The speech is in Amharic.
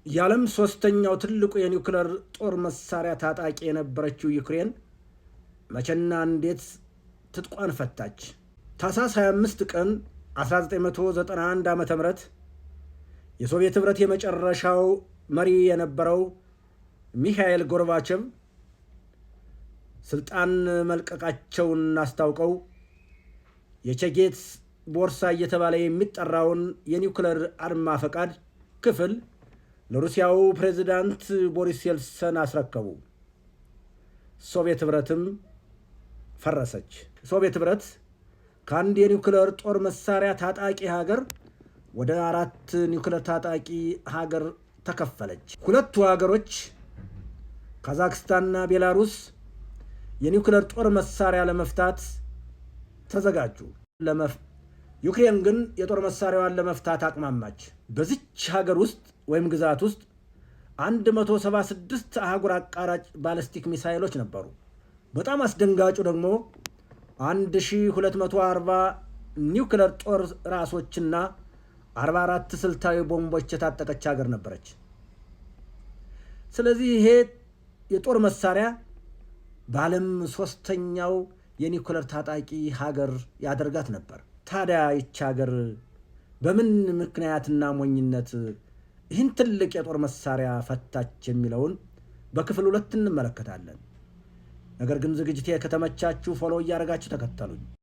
የዓለም ሶስተኛው ትልቁ የኒውክሌር ጦር መሳሪያ ታጣቂ የነበረችው ዩክሬን መቼና እንዴት ትጥቋን ፈታች? ታኅሳስ 25 ቀን 1991 ዓ.ም የሶቪየት ኅብረት የመጨረሻው መሪ የነበረው ሚካኤል ጎርባቼቭ ስልጣን መልቀቃቸውን አስታውቀው የቼጌት ቦርሳ እየተባለ የሚጠራውን የኒውክሌር አርማ ፈቃድ ክፍል ለሩሲያው ፕሬዝዳንት ቦሪስ የልሰን አስረከቡ። ሶቪየት ኅብረትም ፈረሰች። ሶቪየት ኅብረት ከአንድ የኒውክሌር ጦር መሳሪያ ታጣቂ ሀገር ወደ 4 ኒውክሌር ታጣቂ ሀገር ተከፈለች። ሁለቱ ሀገሮች ካዛክስታንና ቤላሩስ የኒውክሌር ጦር መሳሪያ ለመፍታት ተዘጋጁ። ዩክሬን ግን የጦር መሳሪያዋን ለመፍታት አቅማማች። በዚች ሀገር ውስጥ ወይም ግዛት ውስጥ 176 አህጉር አቋራጭ ባለስቲክ ሚሳይሎች ነበሩ። በጣም አስደንጋጩ ደግሞ 1240 ኒውክሌር ጦር ራሶችና 44 ስልታዊ ቦምቦች የታጠቀች ሀገር ነበረች። ስለዚህ ይሄ የጦር መሳሪያ በዓለም ሶስተኛው የኒውክሌር ታጣቂ ሀገር ያደርጋት ነበር። ታዲያ ይች ሀገር በምን ምክንያትና ሞኝነት ይህን ትልቅ የጦር መሳሪያ ፈታች የሚለውን በክፍል 2 እንመለከታለን። ነገር ግን ዝግጅቴ ከተመቻችሁ ፎሎ እያደረጋችሁ ተከተሉኝ።